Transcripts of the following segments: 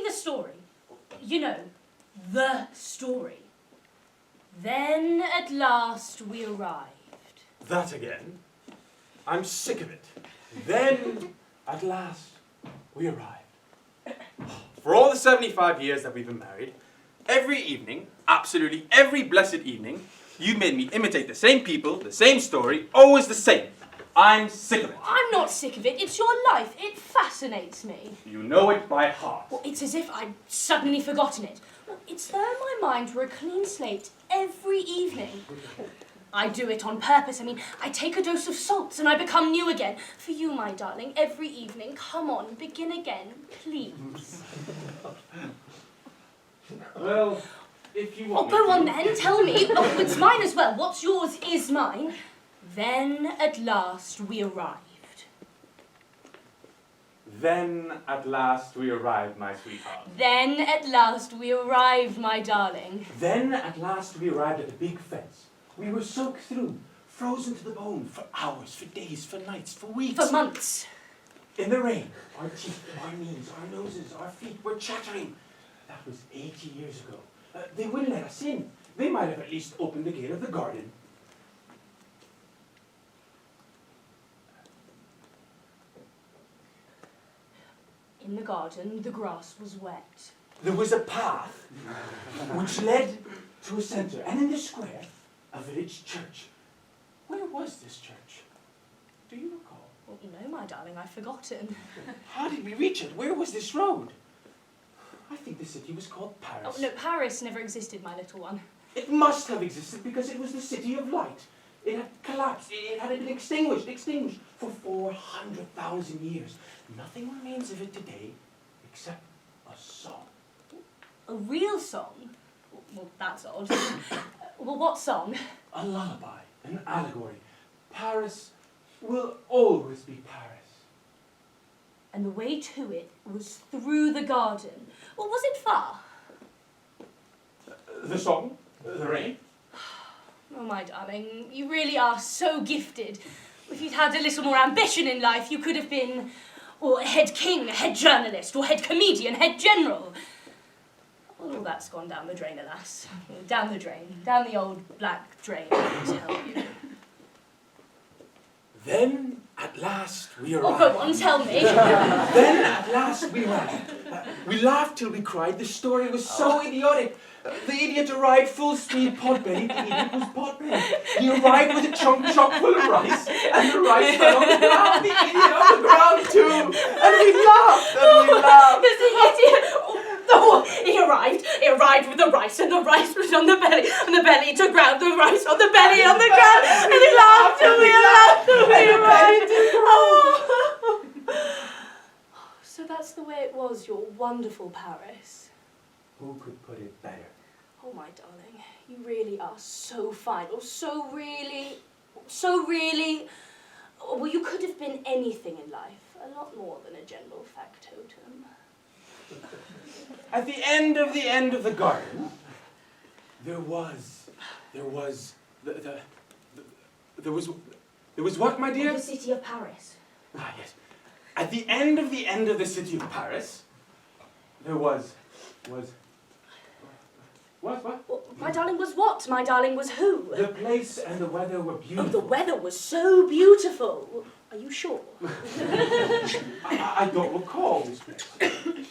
the story. You know, the story. Then at last we arrived. That again? I'm sick of it. Then at last we arrived. For all the 75 years that we've been married, every evening, absolutely every blessed evening, you made me imitate the same people, the same story, always the same. I'm sick of it. I'm not sick of it. It's your life. It fascinates me. You know it by heart. Well, it's as if I'd suddenly forgotten it. Well, it's there in my mind for a clean slate every evening. I do it on purpose. I mean, I take a dose of salts and I become new again. For you, my darling, every evening. Come on, begin again, please. Well, if you want Oh, go on then, tell me. Oh, it's mine as well. What's yours is mine. Then at last we arrived. Then at last we arrived, my sweetheart. Then at last we arrived, my darling. Then at last we arrived at the big fence. We were soaked through, frozen to the bone, for hours, for days, for nights, for weeks. For months. In the rain, our teeth, our knees, our noses, our feet were chattering. That was 80 years ago. They wouldn't let us in. They might have at least opened the gate of the garden. In the garden, the grass was wet. There was a path which led to a centre, and in the square, a village church. Where was this church? Do you recall? Well, no, my darling, I've forgotten. How did we reach it? Where was this road? I think the city was called Paris. Oh, no, Paris never existed, my little one. It must have existed because it was the city of light. It had collapsed. It had been extinguished for 400,000 years. Nothing remains of it today except a song. A real song? Well, that's odd. Well, what song? A lullaby, an allegory. Paris will always be Paris. And the way to it was through the garden. Well, was it far? The song? The rain? Oh, my darling, you really are so gifted. If you'd had a little more ambition in life, you could have been, or head king, head journalist, or head comedian, head general. Well, all that's gone down the drain, alas. Down the drain. Down the old black drain, I tell you. Then, at last, we arrived. Oh, go on, tell me. Then, at last, we arrived. We laughed till we cried. The story was so idiotic. The idiot arrived full speed, pot-bellied. The idiot was pot-bellied. He arrived with a chunk chock full of rice, and the rice fell on the ground. The idiot on the ground, too. And we laughed, and we laughed. There's the idiot. Oh, he arrived with the rice, and the rice was on the belly, and the belly to ground, the rice on the belly, on the ground, and he laughed, and we laughed, and we arrived. Oh. So that's the way it was, your wonderful Paris. Who could put it better? Oh, my darling, you really are so fine, or so really, well, you could have been anything in life, a lot more than a general factotum. At the end of the garden, there was what, my dear? The city of Paris. Ah, yes. At the end of the city of Paris, there was. What? Well, my darling was what? My darling was who? The place and the weather were beautiful. Oh, the weather was so beautiful. Are you sure? I don't recall this place.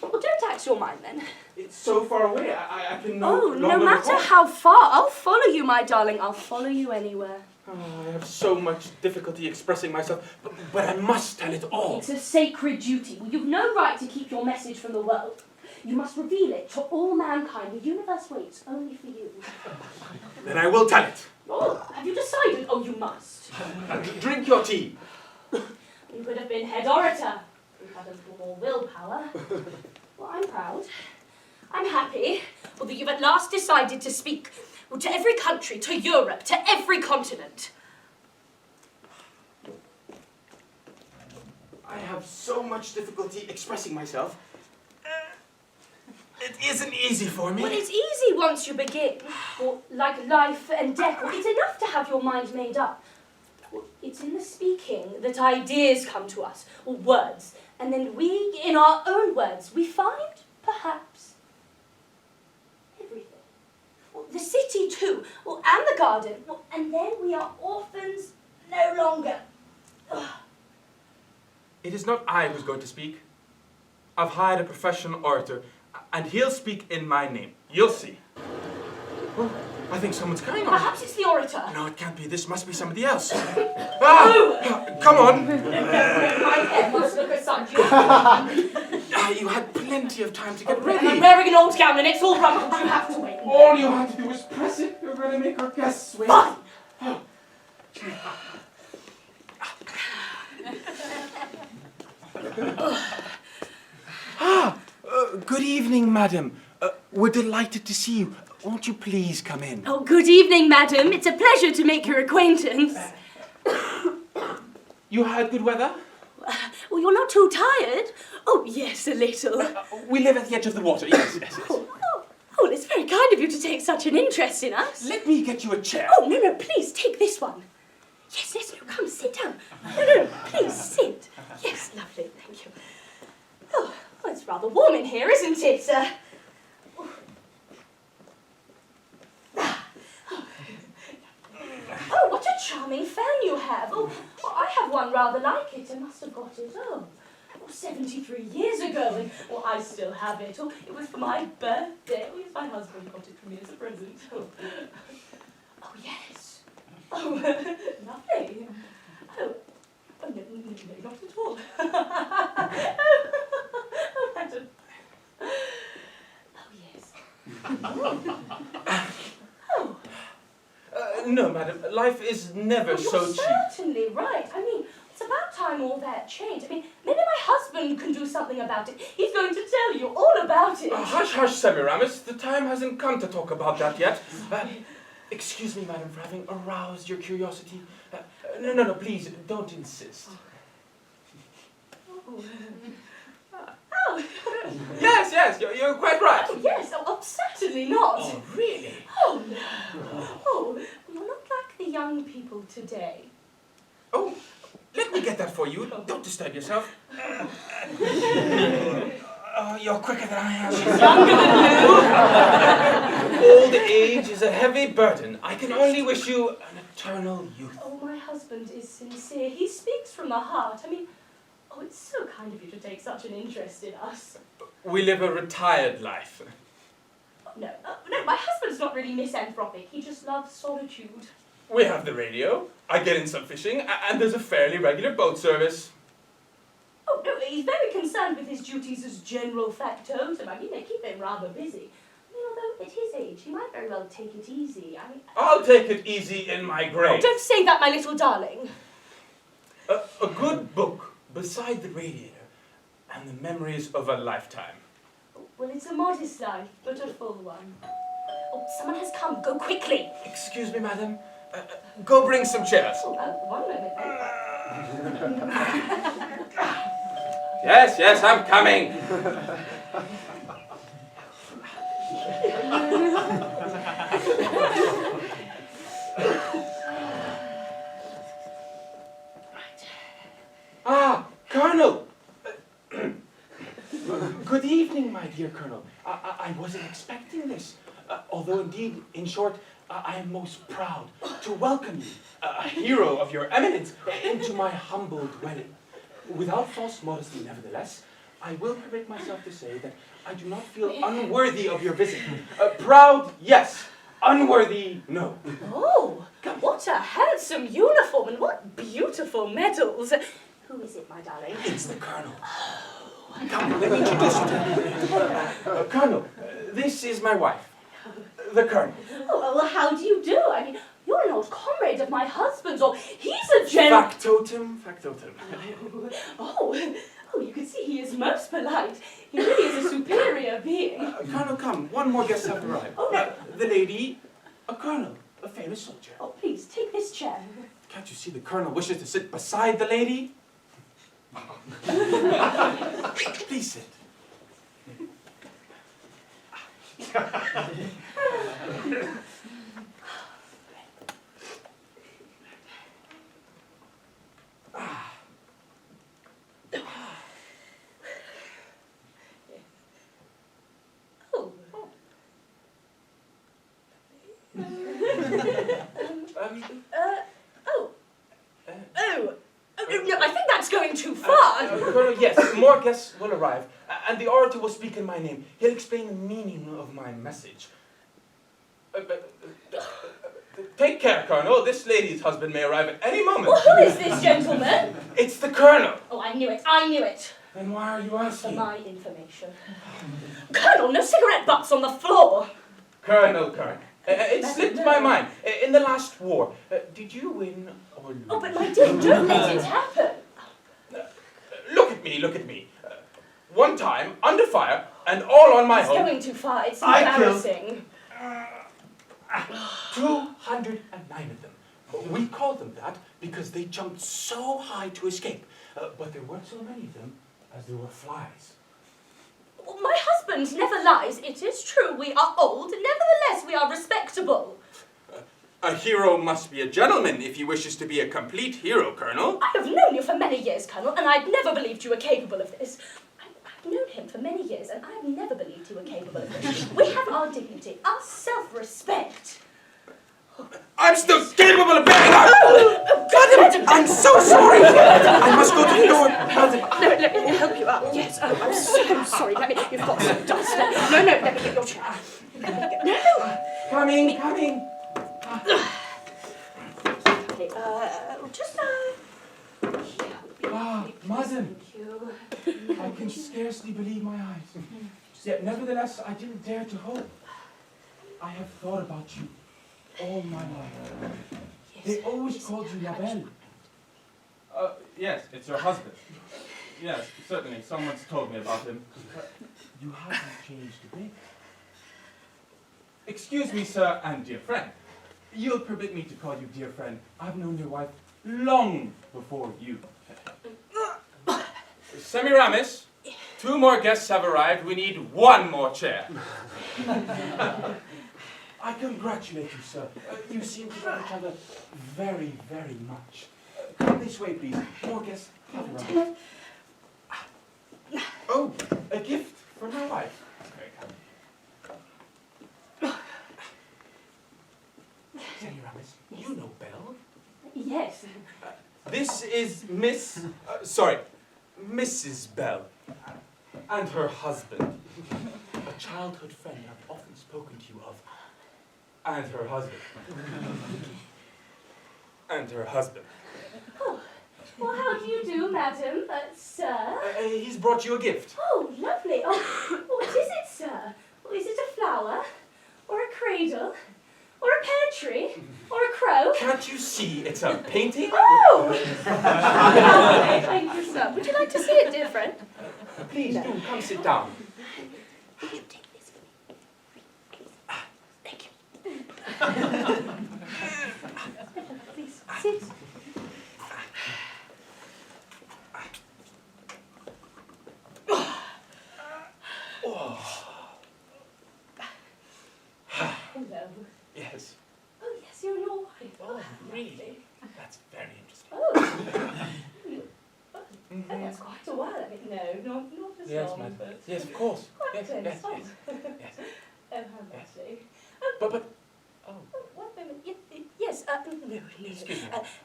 Well, don't tax your mind then. It's so far away, I can no longer matter recall. how far, I'll follow you, my darling. I'll follow you anywhere. Oh, I have so much difficulty expressing myself, but I must tell it all. It's a sacred duty. Well, you've no right to keep your message from the world. You must reveal it to all mankind. The universe waits only for you. Then I will tell it. Oh, have you decided? Oh, you must. Drink your tea. You could have been head orator. You had a little more willpower. Well, I'm proud. I'm happy. Although you've at last decided to speak to every country, to Europe, to every continent. I have so much difficulty expressing myself. It isn't easy for me. Well, it's easy once you begin. Or like life and death. Well, it's enough to have your mind made up. Well, it's in the speaking that ideas come to us, or words. And then we, in our own words, we find Perhaps. Everything. Well, the city too. Well, and the garden. Well, and then we are orphans no longer. Ugh. It is not I who's going to speak. I've hired a professional orator, and he'll speak in my name. You'll see. Oh, I think someone's coming on. Perhaps it's the orator. No, it can't be. This must be somebody else. Come on. My head must look as such. You had plenty of time to get ready. I'm wearing an old gown and it's all rumpled. You have to wait. All you had to do was press it. You're going to make our guests wait. Fine. Good evening, madam. We're delighted to see you. Won't you please come in? Oh, good evening, madam. It's a pleasure to make your acquaintance. You had good weather? Well, you're not too tired? Oh, yes, a little. We live at the edge of the water. Yes. Oh, it's very kind of you to take such an interest in us. Let me get you a chair. Oh, no, please, take this one. Yes, no, come, sit down. No, please, sit. Yes, lovely, thank you. Oh, it's rather warm in here, isn't it? Oh, what a charming fan you have. Oh, I have one rather like it. I must have got it, 73 years ago, and I still have it. Oh, it was for my birthday. Oh, yes, my husband got it for me as a present. Oh yes. Oh, lovely. Oh, no, not at all. Oh, madam. Oh, yes. No, madam. Life is never so cheap. You're certainly right. I mean, it's about time all that changed. I mean, maybe my husband can do something about it. He's going to tell you all about it. Hush, Semiramis. The time hasn't come to talk about that yet. Excuse me, madam, for having aroused your curiosity. No, please, don't insist. Oh. Yes, you're quite right. Oh, yes, certainly not. Oh, really? Oh, no. Oh, you're not like the young people today. Oh, let me get that for you. Don't disturb yourself. Oh, you're quicker than I am. She's younger than you. Old age is a heavy burden. I can only wish you an eternal youth. Oh, my husband is sincere. He speaks from the heart. I mean, it's so kind of you to take such an interest in us. We live a retired life. No, my husband's not really misanthropic. He just loves solitude. We have the radio. I get in some fishing, and there's a fairly regular boat service. Oh, no, he's very concerned with his duties as general factotum. I mean, they keep him rather busy. I mean, although at his age, he might very well take it easy. I'll take it easy in my grave. Oh, don't say that, my little darling. A good book beside the radiator and the memories of a lifetime. Well, it's a modest life, but a full one. Oh, someone has come. Go quickly. Excuse me, madam. Go bring some chairs. Oh, one moment. Yes, I'm coming. Colonel! Good evening, my dear Colonel. I wasn't expecting this. Although indeed, in short, I am most proud to welcome you, a hero of your eminence, into my humble dwelling. Without false modesty, nevertheless, I will permit myself to say that I do not feel unworthy of your visit. Proud, yes. Unworthy, no. Oh, what a handsome uniform and what beautiful medals. Who is it, my darling? It's the Colonel. Come, let me introduce you to him. Colonel, this is my wife, the Colonel. Oh, well, how do you do? I mean, you're an old comrade of my husband's, or he's a general... Factotum. Oh, you can see he is most polite. He really is a superior being. Colonel, come. One more guest has arrived. Oh, no. The lady, a colonel, a famous soldier. Oh, please, take this chair. Can't you see the colonel wishes to sit beside the lady? Please sit. No, I think that's going too far. Colonel, yes, more guests will arrive, and the orator will speak in my name. He'll explain the meaning of my message. Take care, Colonel. This lady's husband may arrive at any moment. Well, who is this gentleman? It's the Colonel. Oh, I knew it. Then why are you For asking? my information. Colonel, no cigarette butts on the floor. Colonel. It slipped my mind. In the last war, did you win or lose? Oh, but my dear, don't let it happen. Look at me. One time, under fire, and all on my It's own. going too far. It's I killed- embarrassing. 209 of them. We called them that because they jumped so high to escape. But there weren't so many of them as there were flies. Well, my husband never lies. It is true we are old. Nevertheless, we are respectable. A hero must be a gentleman if he wishes to be a complete hero, Colonel. I have known you for many years, Colonel, and I'd never believed you were capable of this. I've known him for many years, and I've never believed you were capable of this. We have our dignity, our self-respect. I'm still capable of being God, I'm so sorry. I must go to the door. No, let me help you out. Yes, oh, I'm so sorry. You've got some dust. No, let me get your chair. No. Coming. Okay, just, Madam, Thank you. I can scarcely believe my eyes. Yet nevertheless, I didn't dare to hope. I have thought about you all my life. They always called you La Belle. Yes, it's your husband. Yes, certainly. Someone's told me about him. You haven't changed a bit. Excuse me, sir, and dear friend. You'll permit me to call you dear friend. I've known your wife long before you. Semiramis, 2 more guests have arrived. We need 1 more chair. I congratulate you, sir. You seem to love each other very, very much. Come this way, please. More guests have arrived. Oh, a gift from my wife. Semiramis, you know Belle. Yes. This is Mrs. Bell, and her husband. A childhood friend I've often spoken to you of. And her husband. And her husband. Oh, well, how do you do, madam? Sir? He's brought you a gift. Oh, lovely. Oh, what is it, sir? Oh, is it a flower? Or a cradle? Or a pear tree? Or a crow? Can't you see it's a painting? Oh! Lovely, thank you, sir. Would you like to see it, dear friend? Please do, come sit down. Would you take this for me? Thank you. Please, sit. Hello. Yes. Oh, yes, you're your wife. Oh, really? That's very interesting. Oh. That's quite a while. I mean, no, not as Yes, long, madam. but Yes, of course. quite Yes, close. yes, Oh. yes. Yes. Oh, how lovely. But, oh, Oh, one moment. Yes, no. excuse me.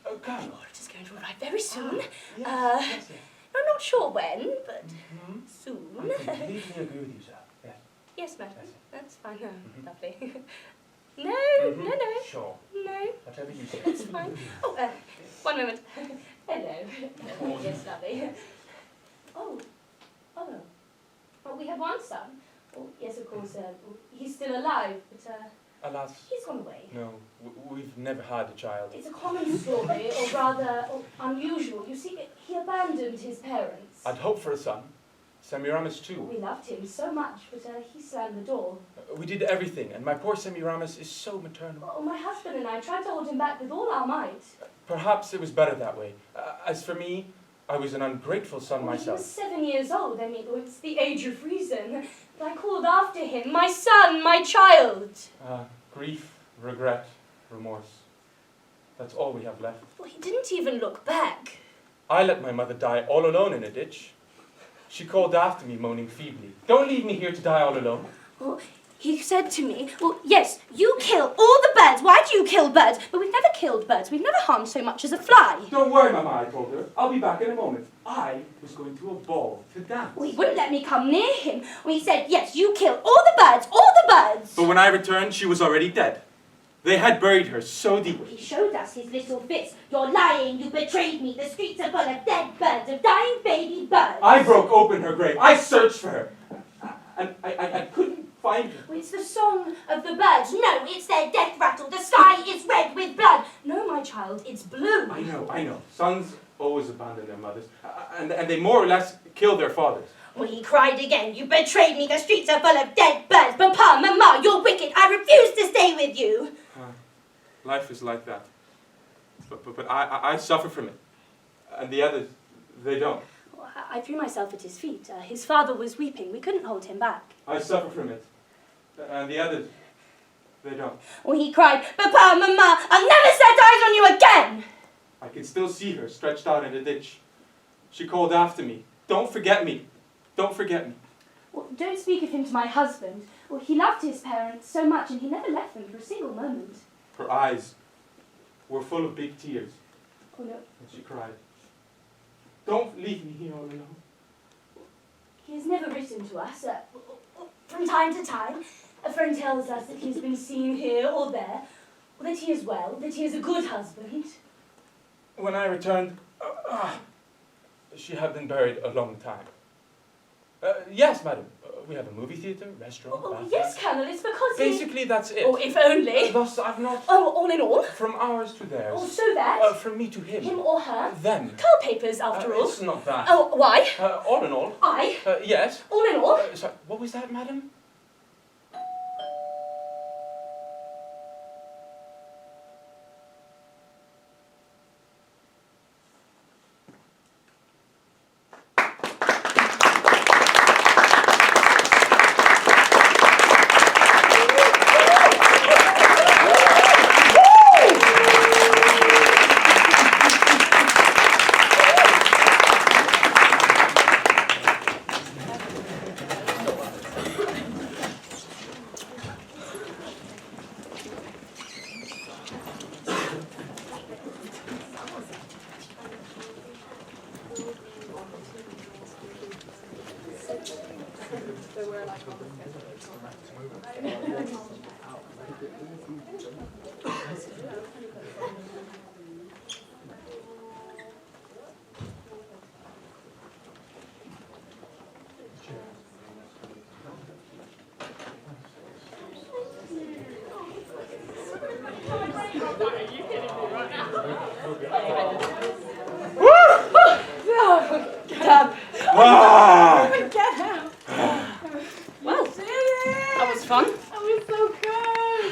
Your Come. auditor's going to arrive very soon. Yes, yes, yes. I'm not sure when, but Mm-hmm. soon. I completely agree with you, sir. Yes. Yes, madam. Yes. That's fine. Oh, Mhm. lovely. No, Mhm. no. Sure. No, Whatever you say. it's fine. Oh, one moment. Hello. Yes, lovely. Oh. Well, we have one son. Oh, yes, of course. He's still alive, but Alas, he's gone away. no, we've never had a child. It's a common story, or rather unusual. You see, he abandoned his parents. I'd hoped for a son. Semiramis too. We loved him so much, but he slammed the door. We did everything, and my poor Semiramis is so maternal. Well, my husband and I tried to hold him back with all our might. Perhaps it was better that way. As for me, I was an ungrateful son Well, he myself. was 7 years old. I mean, it's the age of reason. But I called after him, my son, my child. Grief, regret, remorse. That's all we have left. Well, he didn't even look back. I let my mother die all alone in a ditch. She called after me, moaning feebly, "Don't leave me here to die all alone." Well, He said to me, well, yes, you kill all the birds. Why do you kill birds? But we've never killed birds. We've never harmed so much as a fly. Don't worry, Mama, I told her. I'll be back in a moment. I was going to a ball to dance. Well, he wouldn't let me come near him. Well, he said, yes, you kill all the birds, all the birds. But when I returned, she was already dead. They had buried her so deep. He showed us his little bits. You're lying, you betrayed me. The streets are full of dead birds, of dying baby birds. I broke open her grave. I searched for her. And I couldn't find her. It's the song of the birds. No, it's their death rattle. The sky is red with blood. No, my child, it's blue. I know. Sons always abandon their mothers. And they more or less kill their fathers. Well, he cried again. You betrayed me. The streets are full of dead birds. Papa, Mama, you're wicked. I refuse to stay with you. Life is like that. But I suffer from it. And the others, they don't. I threw myself at his feet. His father was weeping. We couldn't hold him back. I suffer from it. And the others, they don't. Well, he cried, Papa, Mama, I'll never set eyes on you again! I can still see her stretched out in the ditch. She called after me, don't forget me. Don't forget me. Well, don't speak of him to my husband. Well, he loved his parents so much and he never left them for a single moment. Her eyes were full of big tears. Oh, no. And she cried, don't leave me here all alone. He has never written to us. From time to time, a friend tells us that he's been seen here or there, or that he is well, that he is a good husband. When I returned, she had been buried a long time. Yes, madam. We have a movie theatre, restaurant, bathroom. Yes, Colonel, it's because Basically, that's it. Oh, if only. Thus, I've not... Oh, all in all. From ours to theirs. Oh, so that. From me to him. Him or her. Them. Curl papers, after all. It's not that. Oh, why? All in all. I. Yes. All in all. Sorry, what was that, madam?